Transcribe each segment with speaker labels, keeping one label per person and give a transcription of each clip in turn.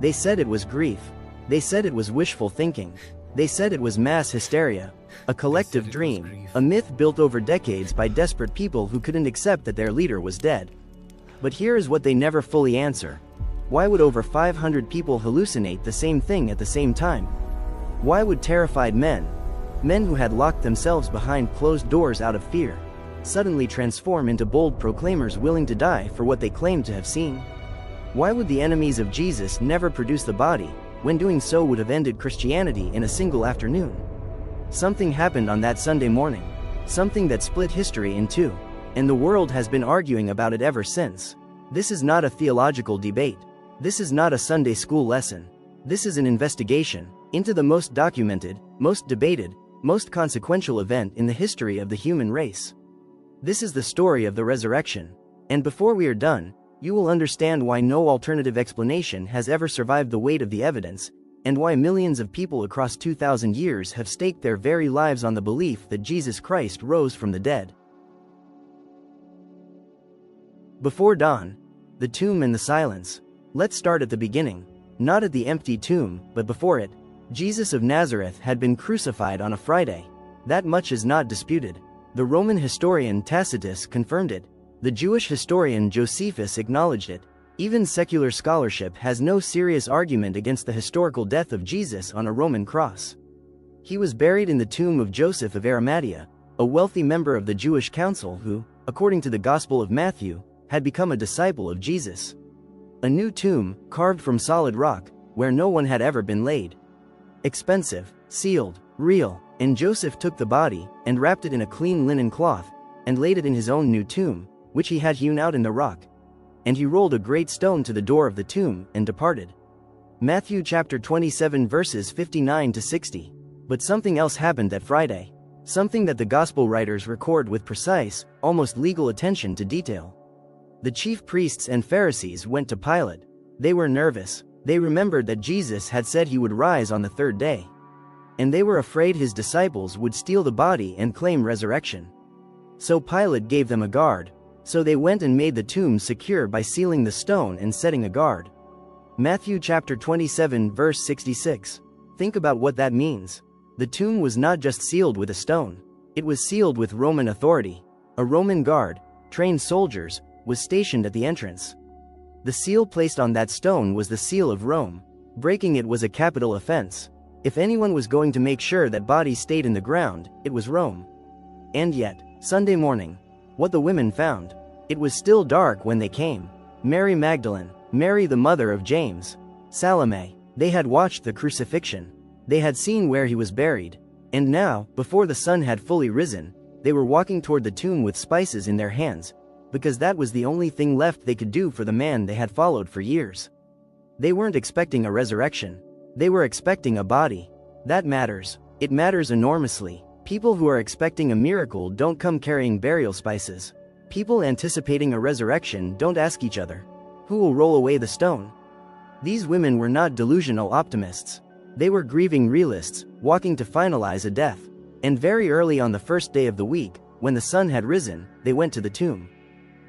Speaker 1: They said it was grief. They said it was wishful thinking. They said it was mass hysteria, a collective dream, a myth built over decades by desperate people who couldn't accept that their leader was dead. But here is what they never fully answer. Why would over 500 people hallucinate the same thing at the same time? Why would terrified men who had locked themselves behind closed doors out of fear, suddenly transform into bold proclaimers willing to die for what they claimed to have seen? Why would the enemies of Jesus never produce the body, when doing so would have ended Christianity in a single afternoon? Something happened on that Sunday morning, something that split history in two, and the world has been arguing about it ever since. This is not a theological debate. This is not a Sunday school lesson. This is an investigation into the most documented, most debated, most consequential event in the history of the human race. This is the story of the resurrection. And before we are done, you will understand why no alternative explanation has ever survived the weight of the evidence, and why millions of people across 2,000 years have staked their very lives on the belief that Jesus Christ rose from the dead. Before dawn, the tomb and the silence. Let's start at the beginning. Not at the empty tomb, but before it. Jesus of Nazareth had been crucified on a Friday. That much is not disputed. The Roman historian Tacitus confirmed it. The Jewish historian Josephus acknowledged it. Even secular scholarship has no serious argument against the historical death of Jesus on a Roman cross. He was buried in the tomb of Joseph of Arimathea, a wealthy member of the Jewish council who, according to the Gospel of Matthew, had become a disciple of Jesus. A new tomb, carved from solid rock, where no one had ever been laid. Expensive, sealed, real, and Joseph took the body and wrapped it in a clean linen cloth and laid it in his own new tomb, which he had hewn out in the rock. And he rolled a great stone to the door of the tomb and departed. Matthew chapter 27 verses 59 to 60. But something else happened that Friday. Something that the gospel writers record with precise, almost legal attention to detail. The chief priests and Pharisees went to Pilate. They were nervous. They remembered that Jesus had said he would rise on the third day. And they were afraid his disciples would steal the body and claim resurrection. So Pilate gave them a guard. So they went and made the tomb secure by sealing the stone and setting a guard. Matthew chapter 27 verse 66. Think about what that means. The tomb was not just sealed with a stone. It was sealed with Roman authority. A Roman guard, trained soldiers, was stationed at the entrance. The seal placed on that stone was the seal of Rome. Breaking it was a capital offense. If anyone was going to make sure that bodies stayed in the ground, it was Rome. And yet, Sunday morning, what the women found. It was still dark when they came. Mary Magdalene, Mary the mother of James, Salome, they had watched the crucifixion. They had seen where he was buried. And now, before the sun had fully risen, they were walking toward the tomb with spices in their hands, because that was the only thing left they could do for the man they had followed for years. They weren't expecting a resurrection. They were expecting a body. That matters. It matters enormously. People who are expecting a miracle don't come carrying burial spices. People anticipating a resurrection don't ask each other, who will roll away the stone? These women were not delusional optimists. They were grieving realists, walking to finalize a death. And very early on the first day of the week, when the sun had risen, they went to the tomb.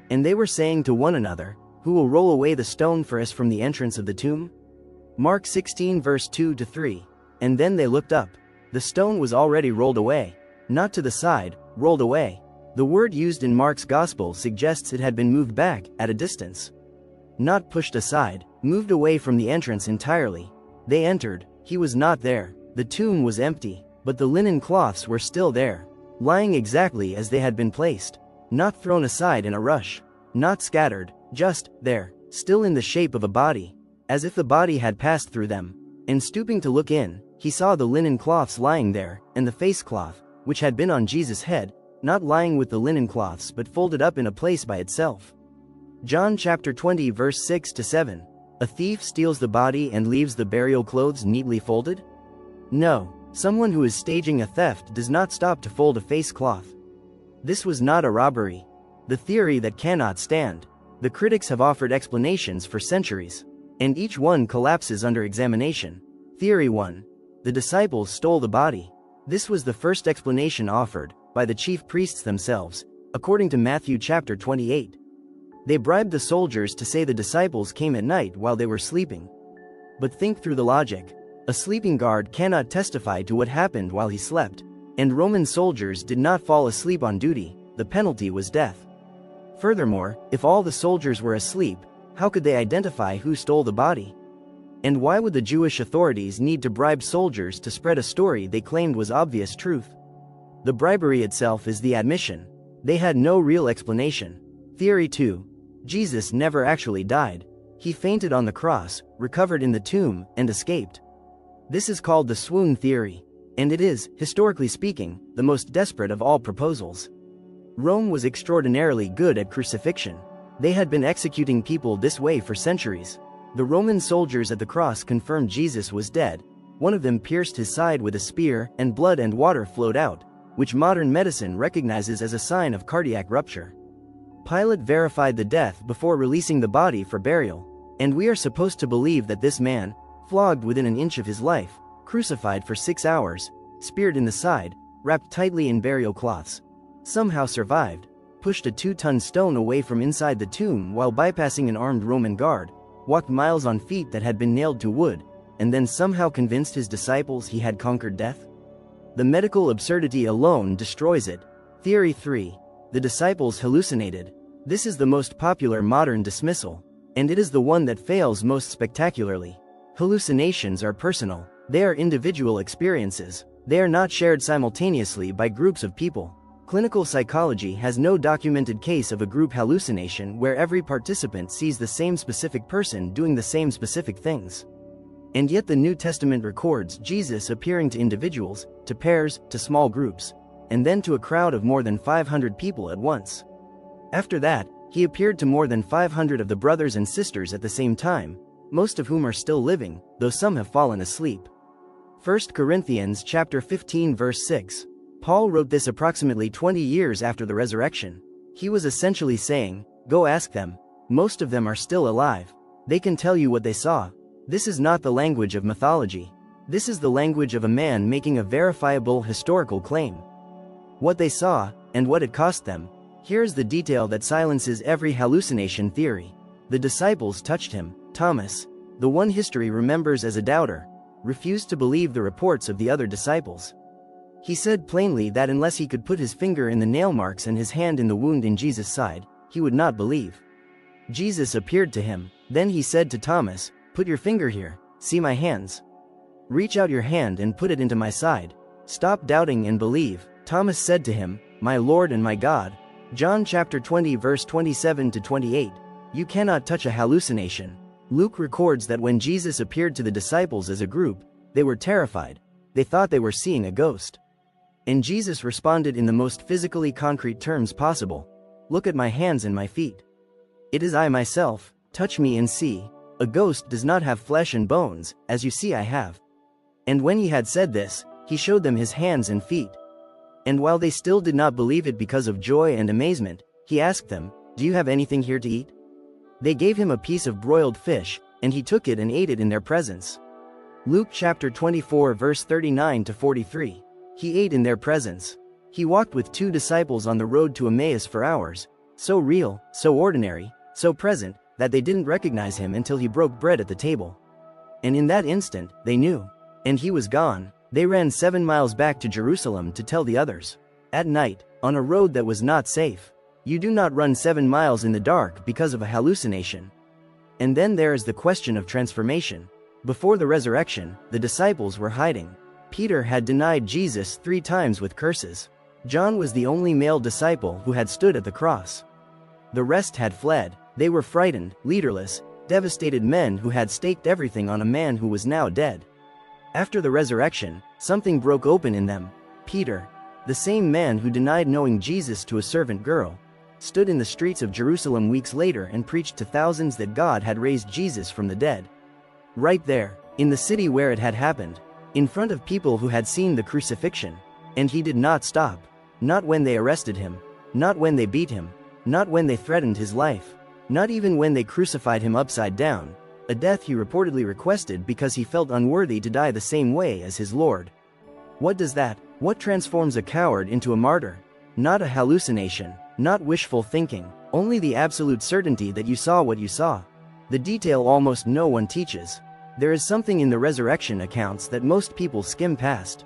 Speaker 1: And they were saying to one another, who will roll away the stone for us from the entrance of the tomb? Mark 16 verse 2 to 3. And then they looked up. The stone was already rolled away. Not to the side, rolled away. The word used in Mark's gospel suggests it had been moved back, at a distance. Not pushed aside, moved away from the entrance entirely. They entered. He was not there. The tomb was empty, but the linen cloths were still there, lying exactly as they had been placed. Not thrown aside in a rush. Not scattered, just there, still in the shape of a body, as if the body had passed through them. And stooping to look in, he saw the linen cloths lying there, and the face cloth, which had been on Jesus' head, not lying with the linen cloths but folded up in a place by itself. John chapter 20 verse 6 to 7. A thief steals the body and leaves the burial clothes neatly folded? No, someone who is staging a theft does not stop to fold a face cloth. This was not a robbery. The theory that cannot stand. The critics have offered explanations for centuries, and each one collapses under examination. Theory 1. The disciples stole the body. This was the first explanation offered, by the chief priests themselves, according to Matthew chapter 28. They bribed the soldiers to say the disciples came at night while they were sleeping. But think through the logic. A sleeping guard cannot testify to what happened while he slept. And Roman soldiers did not fall asleep on duty. The penalty was death. Furthermore, if all the soldiers were asleep, how could they identify who stole the body? And why would the Jewish authorities need to bribe soldiers to spread a story they claimed was obvious truth? The bribery itself is the admission. They had no real explanation. Theory 2. Jesus never actually died. He fainted on the cross, recovered in the tomb, and escaped. This is called the swoon theory. And it is, historically speaking, the most desperate of all proposals. Rome was extraordinarily good at crucifixion. They had been executing people this way for centuries. The Roman soldiers at the cross confirmed Jesus was dead. One of them pierced his side with a spear, and blood and water flowed out, which modern medicine recognizes as a sign of cardiac rupture. Pilate verified the death before releasing the body for burial. And we are supposed to believe that this man, flogged within an inch of his life, crucified for 6 hours, speared in the side, wrapped tightly in burial cloths, somehow survived, pushed a 2-ton stone away from inside the tomb while bypassing an armed Roman guard, walked miles on feet that had been nailed to wood, and then somehow convinced his disciples he had conquered death? The medical absurdity alone destroys it. Theory 3. The disciples hallucinated. This is the most popular modern dismissal, and it is the one that fails most spectacularly. Hallucinations are personal. They are individual experiences. They are not shared simultaneously by groups of people. Clinical psychology has no documented case of a group hallucination where every participant sees the same specific person doing the same specific things. And yet the New Testament records Jesus appearing to individuals, to pairs, to small groups, and then to a crowd of more than 500 people at once. After that, he appeared to more than 500 of the brothers and sisters at the same time, most of whom are still living, though some have fallen asleep. 1 Corinthians chapter 15 verse 6. Paul wrote this approximately 20 years after the resurrection. He was essentially saying, go ask them. Most of them are still alive. They can tell you what they saw. This is not the language of mythology. This is the language of a man making a verifiable historical claim. What they saw, and what it cost them. Here's the detail that silences every hallucination theory. The disciples touched him. Thomas, the one history remembers as a doubter, refused to believe the reports of the other disciples. He said plainly that unless he could put his finger in the nail marks and his hand in the wound in Jesus' side, he would not believe. Jesus appeared to him. Then he said to Thomas, put your finger here, see my hands. Reach out your hand and put it into my side. Stop doubting and believe. Thomas said to him, my Lord and my God. John chapter 20 verse 27 to 28. You cannot touch a hallucination. Luke records that when Jesus appeared to the disciples as a group, they were terrified. They thought they were seeing a ghost. And Jesus responded in the most physically concrete terms possible. Look at my hands and my feet. It is I myself, touch me and see. A ghost does not have flesh and bones, as you see I have. And when he had said this, he showed them his hands and feet. And while they still did not believe it because of joy and amazement, he asked them, do you have anything here to eat? They gave him a piece of broiled fish, and he took it and ate it in their presence. Luke chapter 24 verse 39 to 43. He ate in their presence. He walked with 2 disciples on the road to Emmaus for hours, so real, so ordinary, so present, that they didn't recognize him until he broke bread at the table. And in that instant, they knew. And he was gone. They ran 7 miles back to Jerusalem to tell the others. At night, on a road that was not safe. You do not run 7 miles in the dark because of a hallucination. And then there is the question of transformation. Before the resurrection, the disciples were hiding. Peter had denied Jesus 3 times with curses. John was the only male disciple who had stood at the cross. The rest had fled. They were frightened, leaderless, devastated men who had staked everything on a man who was now dead. After the resurrection, something broke open in them. Peter, the same man who denied knowing Jesus to a servant girl, stood in the streets of Jerusalem weeks later and preached to thousands that God had raised Jesus from the dead. Right there, in the city where it had happened, in front of people who had seen the crucifixion. And he did not stop. Not when they arrested him. Not when they beat him. Not when they threatened his life. Not even when they crucified him upside down, a death he reportedly requested because he felt unworthy to die the same way as his Lord. What does that? What transforms a coward into a martyr? Not a hallucination, not wishful thinking, only the absolute certainty that you saw what you saw. The detail almost no one teaches. There is something in the resurrection accounts that most people skim past.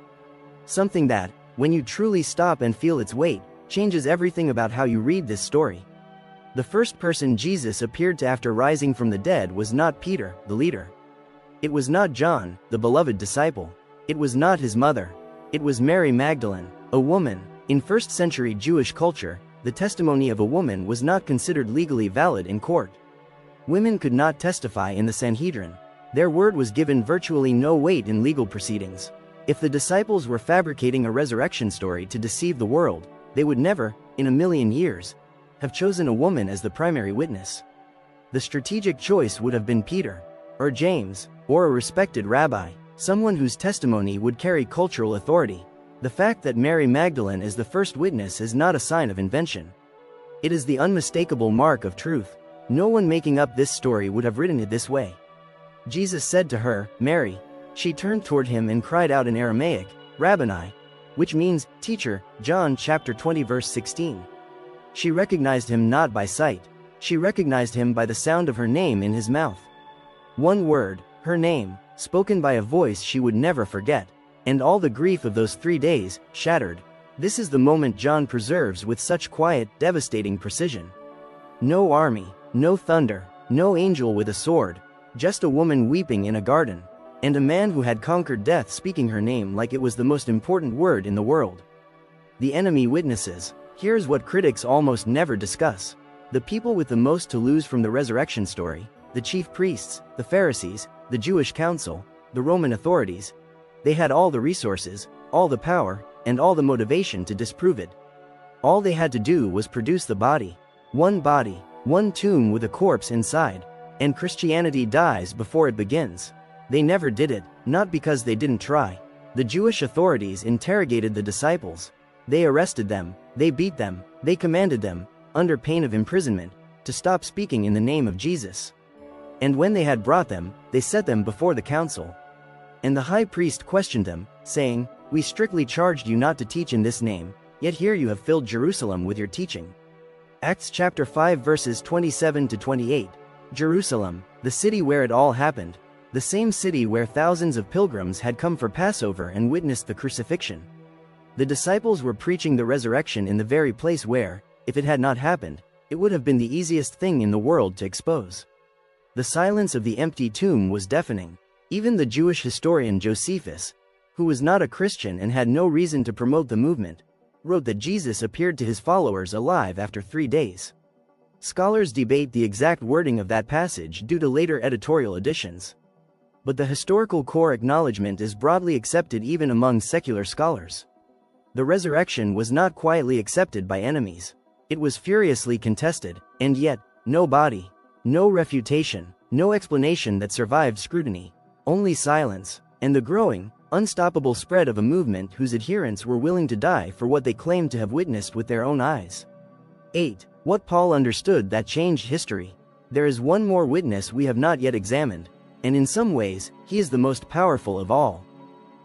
Speaker 1: Something that, when you truly stop and feel its weight, changes everything about how you read this story. The first person Jesus appeared to after rising from the dead was not Peter, the leader. It was not John, the beloved disciple. It was not his mother. It was Mary Magdalene, a woman. In first-century Jewish culture, the testimony of a woman was not considered legally valid in court. Women could not testify in the Sanhedrin. Their word was given virtually no weight in legal proceedings. If the disciples were fabricating a resurrection story to deceive the world, they would never, in a million years, have chosen a woman as the primary witness. The strategic choice would have been Peter, or James, or a respected rabbi, someone whose testimony would carry cultural authority. The fact that Mary Magdalene is the first witness is not a sign of invention. It is the unmistakable mark of truth. No one making up this story would have written it this way. Jesus said to her, "Mary." She turned toward him and cried out in Aramaic, "Rabboni," which means, teacher, John chapter 20 verse 16. She recognized him not by sight. She recognized him by the sound of her name in his mouth. One word, her name, spoken by a voice she would never forget. And all the grief of those 3 days, shattered. This is the moment John preserves with such quiet, devastating precision. No army, no thunder, no angel with a sword, just a woman weeping in a garden, and a man who had conquered death speaking her name like it was the most important word in the world. The enemy witnesses. Here's what critics almost never discuss. The people with the most to lose from the resurrection story, the chief priests, the Pharisees, the Jewish council, the Roman authorities, they had all the resources, all the power, and all the motivation to disprove it. All they had to do was produce the body, one tomb with a corpse inside, and Christianity dies before it begins. They never did it, not because they didn't try. The Jewish authorities interrogated the disciples. They arrested them, they beat them, they commanded them, under pain of imprisonment, to stop speaking in the name of Jesus. And when they had brought them, they set them before the council. And the high priest questioned them, saying, "We strictly charged you not to teach in this name, yet here you have filled Jerusalem with your teaching." Acts chapter 5 verses 27 to 28. Jerusalem, the city where it all happened, the same city where thousands of pilgrims had come for Passover and witnessed the crucifixion. The disciples were preaching the resurrection in the very place where, if it had not happened, it would have been the easiest thing in the world to expose. The silence of the empty tomb was deafening. Even the Jewish historian Josephus, who was not a Christian and had no reason to promote the movement, wrote that Jesus appeared to his followers alive after 3 days. Scholars debate the exact wording of that passage due to later editorial additions. But the historical core acknowledgement is broadly accepted even among secular scholars. The resurrection was not quietly accepted by enemies. It was furiously contested, and yet, no body, no refutation, no explanation that survived scrutiny. Only silence, and the growing, unstoppable spread of a movement whose adherents were willing to die for what they claimed to have witnessed with their own eyes. 8. What Paul understood that changed history. There is one more witness we have not yet examined, and in some ways, he is the most powerful of all.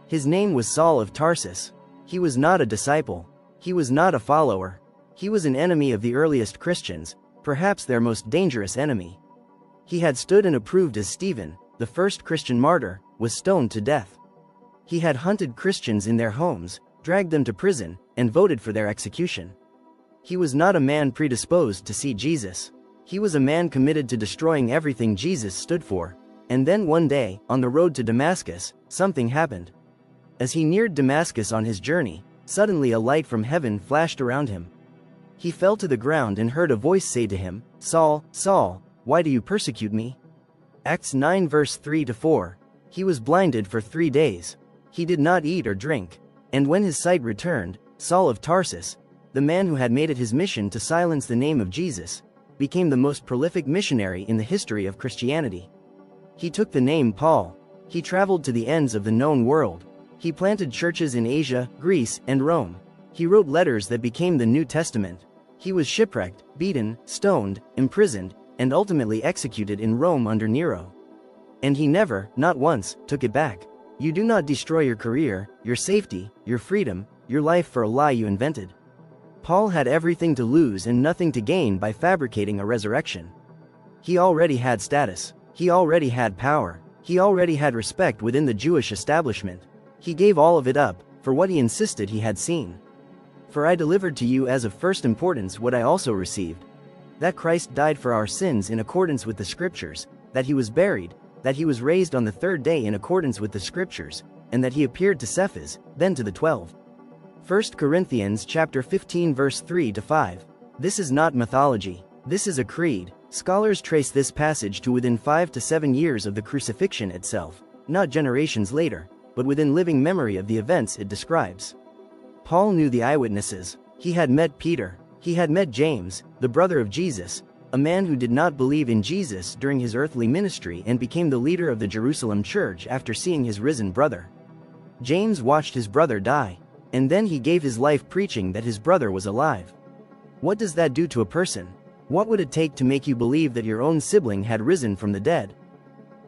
Speaker 1: His name was Saul of Tarsus. He was not a disciple. He was not a follower. He was an enemy of the earliest Christians, perhaps their most dangerous enemy. He had stood and approved as Stephen, the first Christian martyr, was stoned to death. He had hunted Christians in their homes, dragged them to prison, and voted for their execution. He was not a man predisposed to see Jesus. He was a man committed to destroying everything Jesus stood for. And then one day, on the road to Damascus, something happened. As he neared Damascus on his journey, suddenly a light from heaven flashed around him. He fell to the ground and heard a voice say to him, "Saul, Saul, why do you persecute me?" Acts 9 verse 3 to 4. He was blinded for 3 days. He did not eat or drink. And when his sight returned, Saul of Tarsus, the man who had made it his mission to silence the name of Jesus, became the most prolific missionary in the history of Christianity. He took the name Paul. He traveled to the ends of the known world. He planted churches in Asia, Greece, and Rome. He wrote letters that became the New Testament. He was shipwrecked, beaten, stoned, imprisoned, and ultimately executed in Rome under Nero. And he never, not once, took it back. You do not destroy your career, your safety, your freedom, your life for a lie you invented. Paul had everything to lose and nothing to gain by fabricating a resurrection. He already had status. He already had power. He already had respect within the Jewish establishment. He gave all of it up, for what he insisted he had seen. For I delivered to you as of first importance what I also received. That Christ died for our sins in accordance with the Scriptures, that he was buried, that he was raised on the third day in accordance with the Scriptures, and that he appeared to Cephas, then to the 12. 1 Corinthians chapter 15 verse 3-5. This is not mythology. This is a creed. Scholars trace this passage to within 5 to 7 years of the crucifixion itself, not generations later, but within living memory of the events it describes. Paul knew the eyewitnesses. He had met Peter. He had met James, the brother of Jesus, a man who did not believe in Jesus during his earthly ministry and became the leader of the Jerusalem church after seeing his risen brother. James watched his brother die, and then he gave his life preaching that his brother was alive. What does that do to a person? What would it take to make you believe that your own sibling had risen from the dead?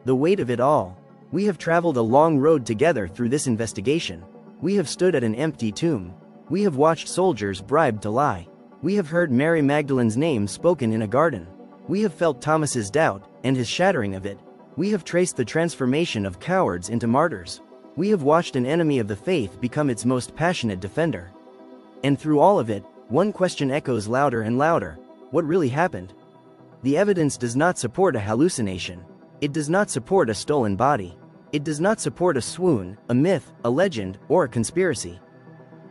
Speaker 1: The weight of it all. We have traveled a long road together through this investigation. We have stood at an empty tomb. We have watched soldiers bribed to lie. We have heard Mary Magdalene's name spoken in a garden. We have felt Thomas's doubt, and his shattering of it. We have traced the transformation of cowards into martyrs. We have watched an enemy of the faith become its most passionate defender. And through all of it, one question echoes louder and louder. What really happened? The evidence does not support a hallucination. It does not support a stolen body. It does not support a swoon, a myth, a legend, or a conspiracy.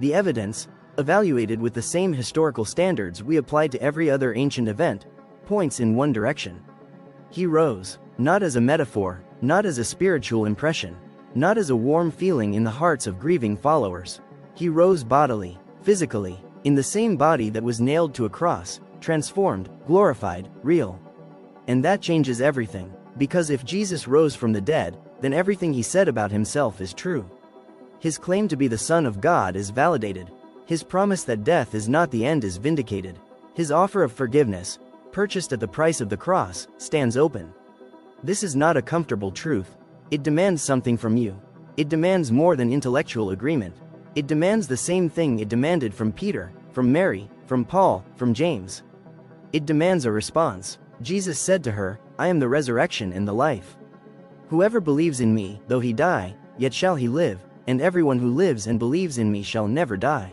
Speaker 1: The evidence, evaluated with the same historical standards we apply to every other ancient event, points in one direction. He rose, not as a metaphor, not as a spiritual impression, not as a warm feeling in the hearts of grieving followers. He rose bodily, physically, in the same body that was nailed to a cross, transformed, glorified, real. And that changes everything, because if Jesus rose from the dead, then everything he said about himself is true. His claim to be the Son of God is validated. His promise that death is not the end is vindicated. His offer of forgiveness, purchased at the price of the cross, stands open. This is not a comfortable truth. It demands something from you. It demands more than intellectual agreement. It demands the same thing it demanded from Peter, from Mary, from Paul, from James. It demands a response. Jesus said to her, I am the resurrection and the life. Whoever believes in me, though he die, yet shall he live, and everyone who lives and believes in me shall never die.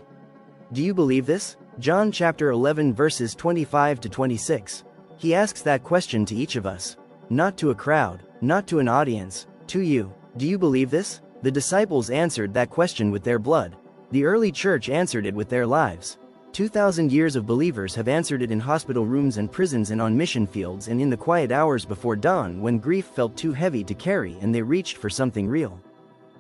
Speaker 1: Do you believe this? John chapter 11 verses 25-26. He asks that question to each of us. Not to a crowd, not to an audience, to you. Do you believe this? The disciples answered that question with their blood. The early church answered it with their lives. 2,000 years of believers have answered it in hospital rooms and prisons and on mission fields and in the quiet hours before dawn when grief felt too heavy to carry and they reached for something real.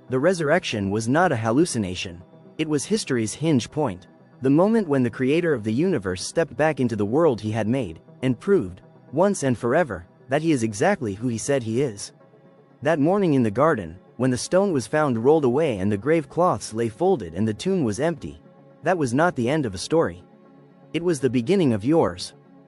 Speaker 1: The resurrection was not a hallucination. It was history's hinge point. The moment when the creator of the universe stepped back into the world he had made, and proved, once and forever, that he is exactly who he said he is. That morning in the garden, when the stone was found rolled away and the grave cloths lay folded and the tomb was empty, that was not the end of a story. It was the beginning of yours.